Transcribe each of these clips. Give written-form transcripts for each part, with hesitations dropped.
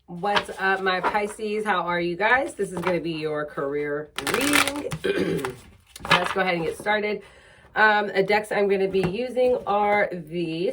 What's up, my Pisces? How are you guys? This is going to be your career reading. Let's go ahead and get started. The decks I'm going to be using are the,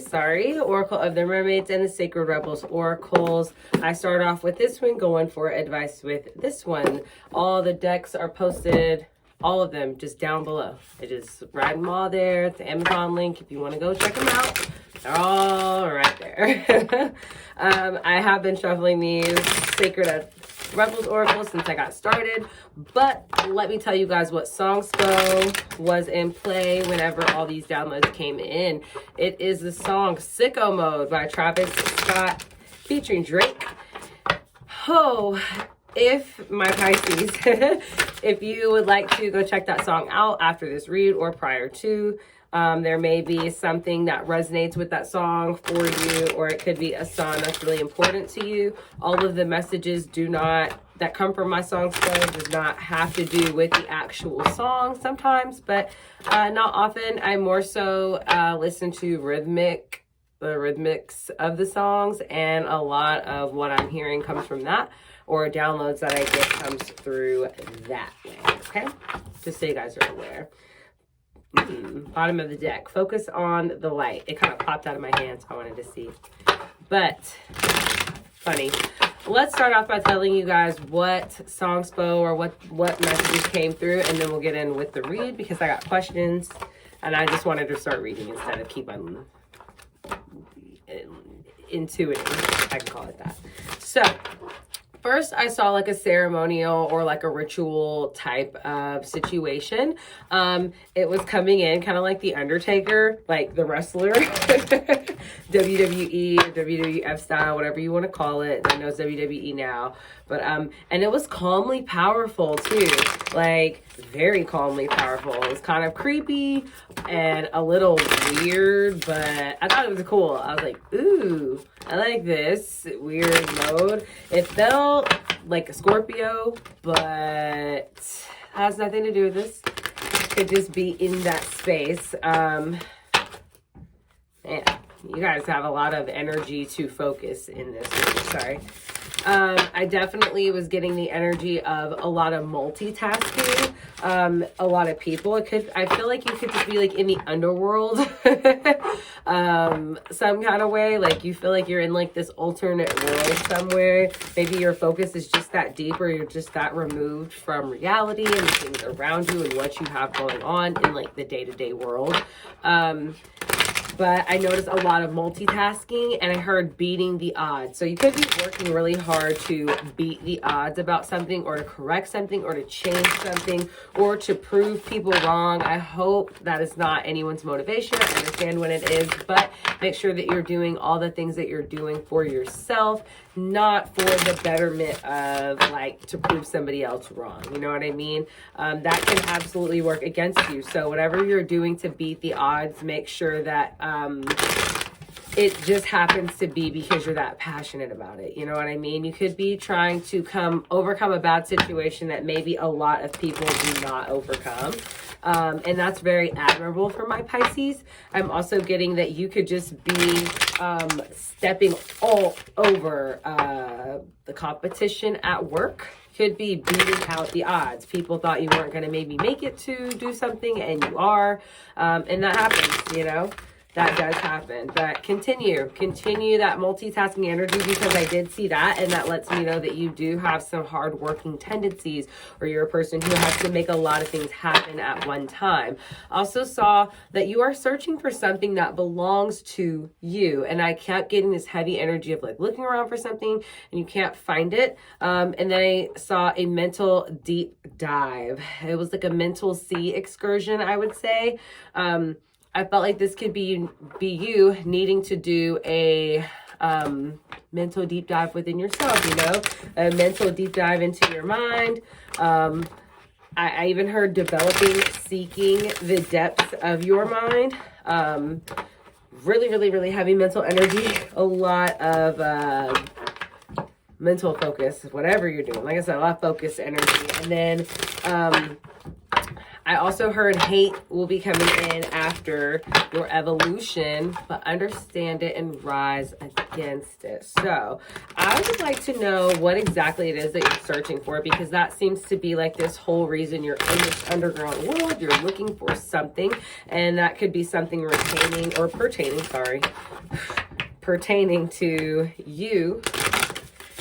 Oracle of the Mermaids and the Sacred Rebels Oracles. I start off with this one, going for advice with this one. All the decks are posted, all of them, just down below. I just write them all there. It's the Amazon link if you want to go check them out. They're all right there. I have been shuffling these Sacred Rebels Oracles since I got started, but let me tell you guys what Xoxo was in play whenever all these downloads came in. It is the song Sicko Mode by Travis Scott featuring Drake. Oh, if my Pisces, if you would like to go check that song out after this read or prior to, there may be something that resonates with that song for you, or it could be a song that's really important to you. All of the messages that come from my song does not have to do with the actual song sometimes, but not often. I more so listen to the rhythmics of the songs, and a lot of what I'm hearing comes from that, or downloads that I get comes through that way, okay? Just so you guys are aware. Bottom of the deck, focus on the light. It kind of popped out of my hand, so I wanted to see. But, funny. Let's start off by telling you guys what Xoxo or what messages came through, and then we'll get in with the read because I got questions, and I just wanted to start reading instead of keep on intuiting. I can call it that. So, first, I saw like a ceremonial or like a ritual type of situation. It was coming in kind of like the Undertaker, like the wrestler, WWE or WWF style, whatever you want to call it. I know it's WWE now, but and it was calmly powerful too, like very calmly powerful. It was kind of creepy and a little weird, but I thought it was cool. I was like, ooh, I like this weird mode. It felt like a Scorpio, but has nothing to do with this. Could just be in that space. Man, you guys have a lot of energy to focus in this. Sorry. I definitely was getting the energy of a lot of multitasking, a lot of people. I feel like you could just be like in the underworld, some kind of way. Like you feel like you're in like this alternate world somewhere. Maybe your focus is just that deep, or you're just that removed from reality and the things around you and what you have going on in like the day-to-day world. But I noticed a lot of multitasking, and I heard beating the odds. So you could be working really hard to beat the odds about something, or to correct something, or to change something, or to prove people wrong. I hope that is not anyone's motivation. I understand when it is, but make sure that you're doing all the things that you're doing for yourself, not for the betterment of like to prove somebody else wrong. You know what I mean? That can absolutely work against you. So whatever you're doing to beat the odds, make sure that it just happens to be because you're that passionate about it. You know what I mean? You could be trying to overcome a bad situation that maybe a lot of people do not overcome. And that's very admirable for my Pisces. I'm also getting that you could just be stepping all over the competition at work. Could be beating out the odds. People thought you weren't going to maybe make it to do something, and you are. And that happens, you know. That does happen. But continue that multitasking energy, because I did see that, and that lets me know that you do have some hardworking tendencies, or you're a person who has to make a lot of things happen at one time. Also saw that you are searching for something that belongs to you, and I kept getting this heavy energy of like looking around for something and you can't find it. And then I saw a mental deep dive. It was like a mental sea excursion, I would say. I felt like this could be you needing to do a mental deep dive within yourself, you know, a mental deep dive into your mind. I even heard developing, seeking the depths of your mind. Really, really, really heavy mental energy, a lot of mental focus, whatever you're doing. Like I said, a lot of focus energy. And then I also heard hate will be coming in after your evolution, but understand it and rise against it. So I would like to know what exactly it is that you're searching for, because that seems to be like this whole reason you're in this underground world. You're looking for something, and that could be something pertaining to you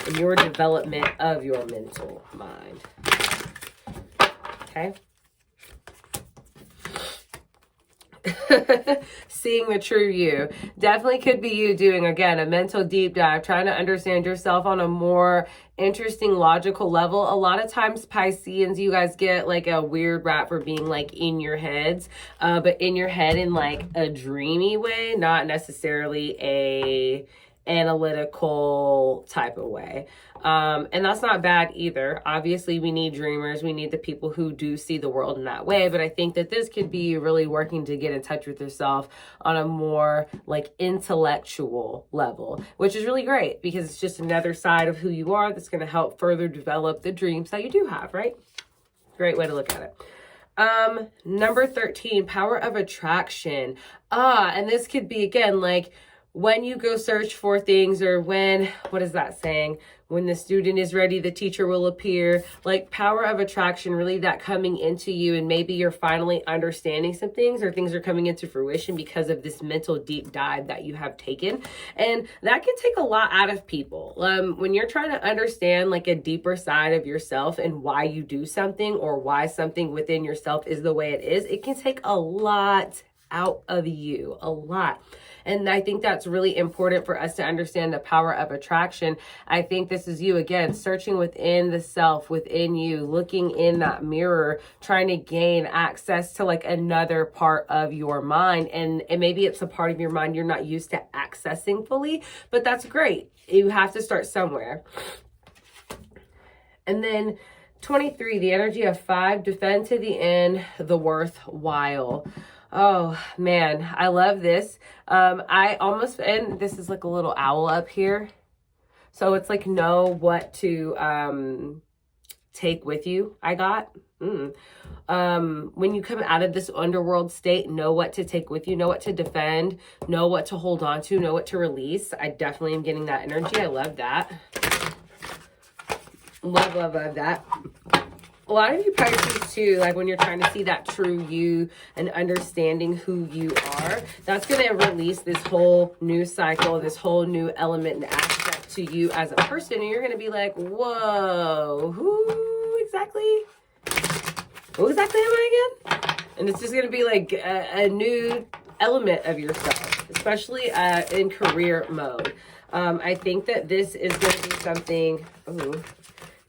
and your development of your mental mind. Okay. Seeing the true you. Definitely could be you doing, again, a mental deep dive, trying to understand yourself on a more interesting, logical level. A lot of times, Pisceans, you guys get like a weird rap for being like in your heads, but in your head in like a dreamy way, not necessarily a analytical type of way. And that's not bad either. Obviously, we need dreamers. We need the people who do see the world in that way. But I think that this could be really working to get in touch with yourself on a more like intellectual level, which is really great because it's just another side of who you are that's going to help further develop the dreams that you do have, right? Great way to look at it. Number 13, power of attraction. And this could be, again, like when you go search for things, or when, what is that saying? When the student is ready, the teacher will appear. Like power of attraction, really that coming into you, and maybe you're finally understanding some things, or things are coming into fruition because of this mental deep dive that you have taken. And that can take a lot out of people. When you're trying to understand like a deeper side of yourself and why you do something, or why something within yourself is the way it is, it can take a lot out of you, a lot. And I think that's really important for us to understand the power of attraction. I think this is you, again, searching within the self, within you, looking in that mirror, trying to gain access to like another part of your mind. And maybe it's a part of your mind you're not used to accessing fully, but that's great. You have to start somewhere. And then 23, the energy of 5, defend to the end, the worthwhile. Oh man, I love this. I almost, and this is like a little owl up here. So it's like know what to take with you, I got. When you come out of this underworld state, know what to take with you, know what to defend, know what to hold on to, know what to release. I definitely am getting that energy. I love that. Love, love, love that. A lot of you Pisces too, like when you're trying to see that true you and understanding who you are, that's going to release this whole new cycle, this whole new element and aspect to you as a person. And you're going to be like, whoa, who exactly am I again? And it's just going to be like a new element of yourself, especially in career mode. I think that this is going to be something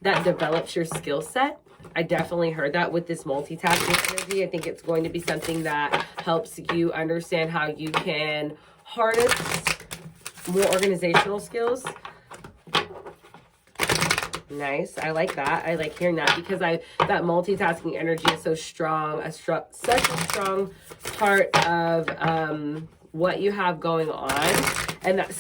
that develops your skill set. I definitely heard that with this multitasking energy. I think it's going to be something that helps you understand how you can harness more organizational skills. Nice. I like that. I like hearing that because that multitasking energy is so strong, such a strong part of what you have going on. And that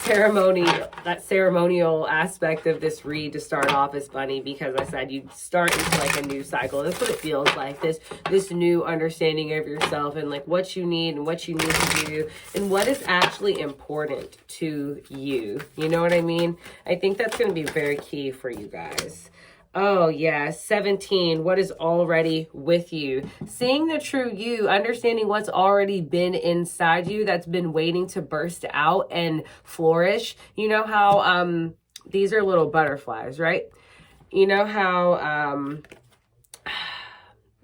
ceremonial aspect of this read to start off is funny because I said you start into like a new cycle. That's what it feels like, this new understanding of yourself and like what you need and what you need to do and what is actually important to you. You know what I mean? I think that's going to be very key for you guys. Oh, yeah. 17, what is already with you? Seeing the true you, understanding what's already been inside you that's been waiting to burst out and flourish. You know how these are little butterflies, right? You know how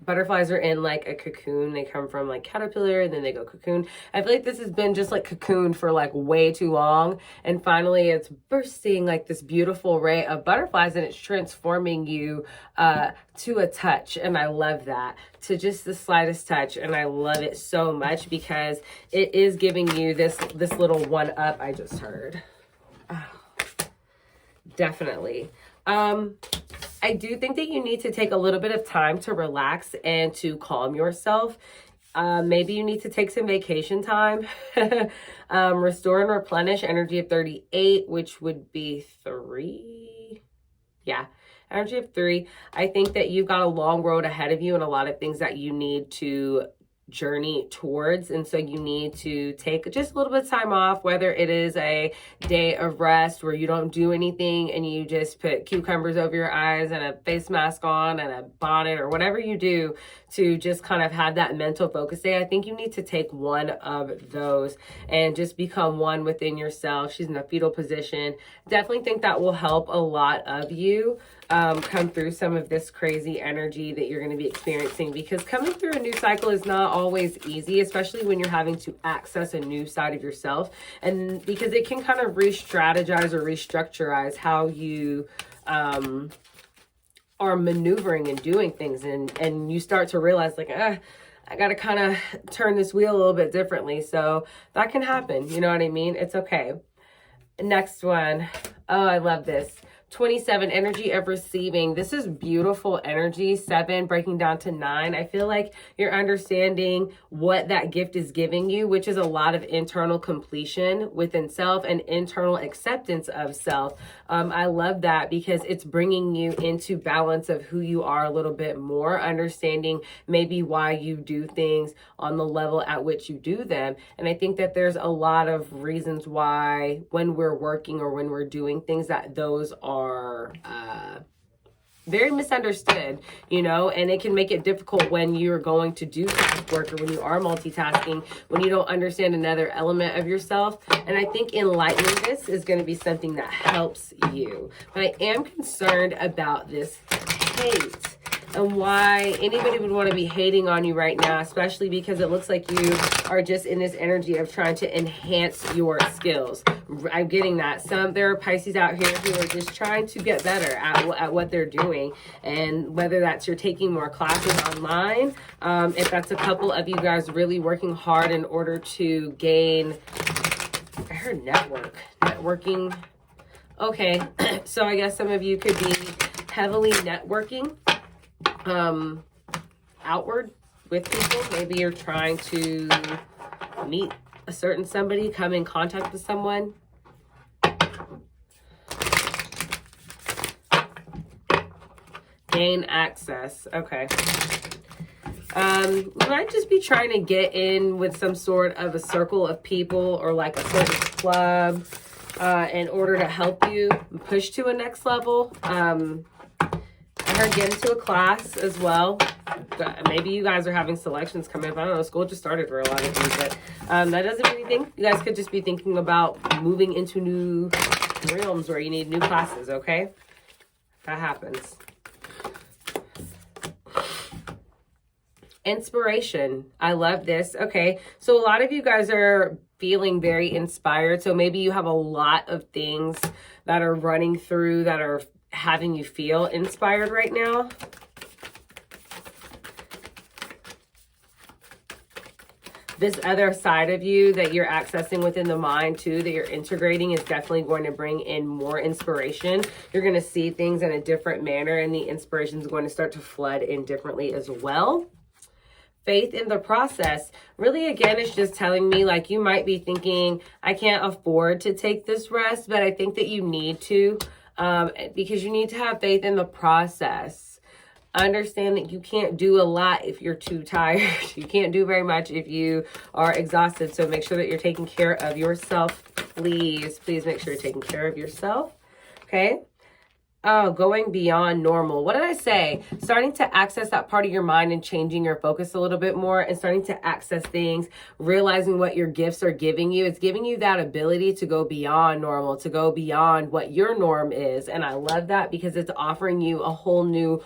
butterflies are in like a cocoon. They come from like caterpillar and then they go cocoon. I feel like this has been just like cocooned for like way too long. And finally it's bursting like this beautiful array of butterflies and it's transforming you to a touch. And I love that, to just the slightest touch. And I love it so much because it is giving you this little one up I just heard. Oh, definitely. I do think that you need to take a little bit of time to relax and to calm yourself. Maybe you need to take some vacation time. Restore and replenish, energy of 38, which would be 3. Yeah. Energy of 3. I think that you've got a long road ahead of you and a lot of things that you need to journey towards, and so you need to take just a little bit of time off, whether it is a day of rest where you don't do anything and you just put cucumbers over your eyes and a face mask on and a bonnet or whatever you do to just kind of have that mental focus day. I think you need to take one of those and just become one within yourself. She's in a fetal position. Definitely think that will help a lot of you come through some of this crazy energy that you're going to be experiencing, because coming through a new cycle is not always easy, especially when you're having to access a new side of yourself, and because it can kind of re-strategize or restructurize how you are maneuvering and doing things, and you start to realize like, I got to kind of turn this wheel a little bit differently. So that can happen. You know what I mean? It's okay. Next one. Oh, I love this. 27, energy of receiving. This is beautiful energy. 7 breaking down to 9. I feel like you're understanding what that gift is giving you, which is a lot of internal completion within self and internal acceptance of self. I love that because it's bringing you into balance of who you are a little bit more, understanding maybe why you do things on the level at which you do them. And I think that there's a lot of reasons why when we're working or when we're doing things that those are very misunderstood, you know, and it can make it difficult when you're going to do work or when you are multitasking, when you don't understand another element of yourself. And I think enlightening this is going to be something that helps you. But I am concerned about this hate and why anybody would want to be hating on you right now, especially because it looks like you are just in this energy of trying to enhance your skills. I'm getting that. There are Pisces out here who are just trying to get better at what they're doing. And whether that's you're taking more classes online, if that's a couple of you guys really working hard in order to gain, I heard networking. Okay, so I guess some of you could be heavily networking outward with people. Maybe you're trying to meet a certain somebody, come in contact with someone. Gain access. Okay. You might just be trying to get in with some sort of a circle of people or like a certain club in order to help you push to a next level. I heard get into a class as well. Maybe you guys are having selections coming up. I don't know. School just started for a lot of you, but that doesn't mean anything. You guys could just be thinking about moving into new realms where you need new classes, okay? That happens. Inspiration. I love this. Okay, so a lot of you guys are feeling very inspired. So maybe you have a lot of things that are running through that are having you feel inspired right now. This other side of you that you're accessing within the mind too, that you're integrating, is definitely going to bring in more inspiration. You're going to see things in a different manner, and the inspiration is going to start to flood in differently as well. Faith in the process. Really, again, it's just telling me like you might be thinking, I can't afford to take this rest, but I think that you need to, because you need to have faith in the process. Understand that you can't do a lot if you're too tired. You can't do very much if you are exhausted. So make sure that you're taking care of yourself. Please make sure you're taking care of yourself. Okay. Oh, going beyond normal. What did I say? Starting to access that part of your mind and changing your focus a little bit more and starting to access things, realizing what your gifts are giving you. It's giving you that ability to go beyond normal, to go beyond what your norm is. And I love that because it's offering you a whole new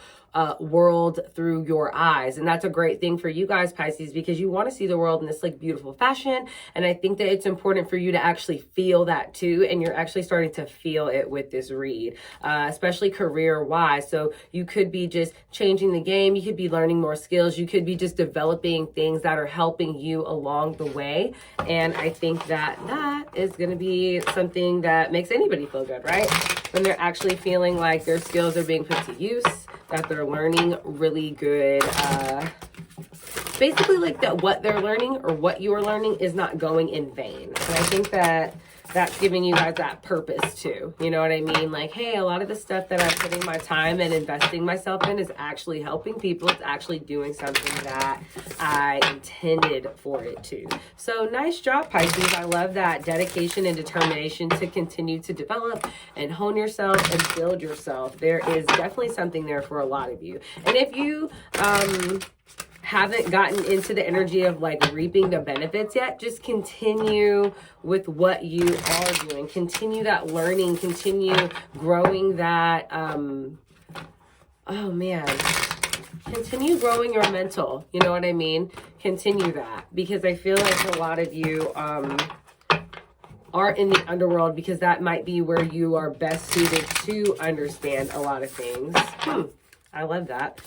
world through your eyes. And that's a great thing for you guys, Pisces, because you want to see the world in this like beautiful fashion. And I think that it's important for you to actually feel that too. And you're actually starting to feel it with this read, especially career wise. So you could be just changing the game. You could be learning more skills. You could be just developing things that are helping you along the way. And I think that that is going to be something that makes anybody feel good, right? When they're actually feeling like their skills are being put to use, that they're learning really good, basically like that what they're learning or what you're learning is not going in vain. And I think that that's giving you guys that purpose too. You know what I mean? Like, hey, a lot of the stuff that I'm putting my time and investing myself in is actually helping people. It's actually doing something that I intended for it to. So nice job, Pisces. I love that dedication and determination to continue to develop and hone yourself and build yourself. There is definitely something there for a lot of you. And if you haven't gotten into the energy of like reaping the benefits yet, just continue with what you are doing. Continue that learning, continue growing that, continue growing your mental, you know what I mean? Continue that, because I feel like a lot of you are in the underworld, because that might be where you are best suited to understand a lot of things. I love that.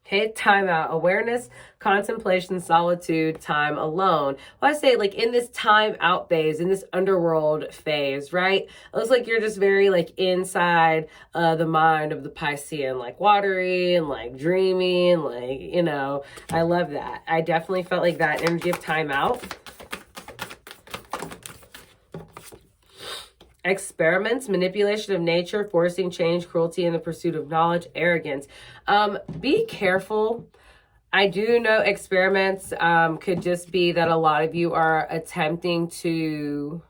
Okay, time out. Awareness, contemplation, solitude, time alone. Well, I say like in this time out phase, in this underworld phase, right? It looks like you're just very like inside the mind of the Piscean, like watery and like dreamy and like, you know, I love that. I definitely felt like that energy of time out. Experiments, manipulation of nature, forcing change, cruelty in the pursuit of knowledge, arrogance. Be careful. I do know experiments could just be that a lot of you are attempting to,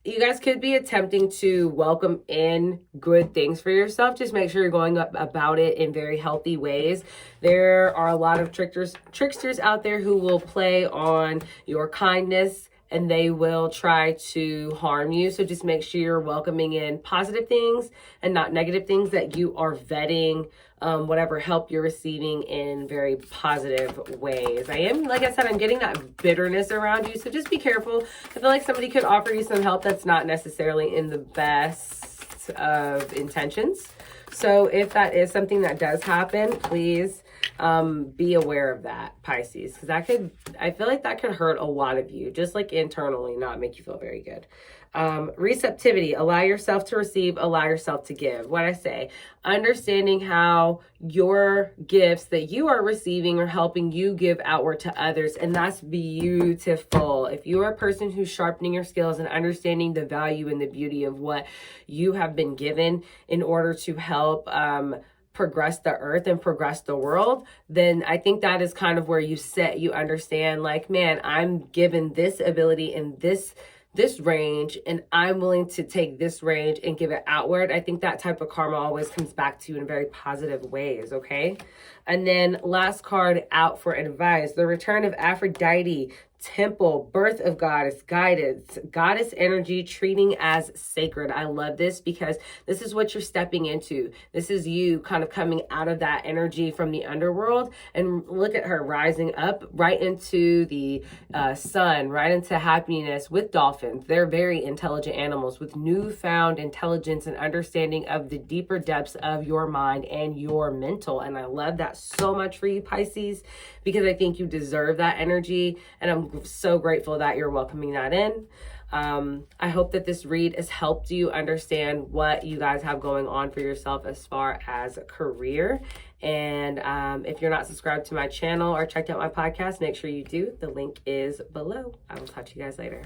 you guys could be attempting to welcome in good things for yourself. Just make sure you're going about it in very healthy ways. There are a lot of tricksters out there who will play on your kindness, and they will try to harm you. So just make sure you're welcoming in positive things and not negative things, that you are vetting whatever help you're receiving in very positive ways. Like I said, I'm getting that bitterness around you. So just be careful. I feel like somebody could offer you some help that's not necessarily in the best of intentions. So if that is something that does happen, please be aware of that, Pisces, because I feel like that could hurt a lot of you, just like internally, not make you feel very good. Receptivity, allow yourself to receive, allow yourself to give. What I say, understanding how your gifts that you are receiving are helping you give outward to others. And that's beautiful. If you are a person who's sharpening your skills and understanding the value and the beauty of what you have been given in order to help, progress the earth and progress the world, then I think that is kind of where you understand like, man, I'm given this ability in this range, and I'm willing to take this range and give it outward. I think that type of karma always comes back to you in very positive ways, okay? And then last card out for advice, the return of Aphrodite, temple, birth of goddess, guidance, goddess energy, treating as sacred. I love this because this is what you're stepping into. This is you kind of coming out of that energy from the underworld, and look at her rising up right into the sun, right into happiness with dolphins. They're very intelligent animals with newfound intelligence and understanding of the deeper depths of your mind and your mental. And I love that so much for you, Pisces, because I think you deserve that energy, and I'm so grateful that you're welcoming that in. I hope that this read has helped you understand what you guys have going on for yourself as far as career. And if you're not subscribed to my channel or checked out my podcast, make sure you do. The link is below. I will talk to you guys later.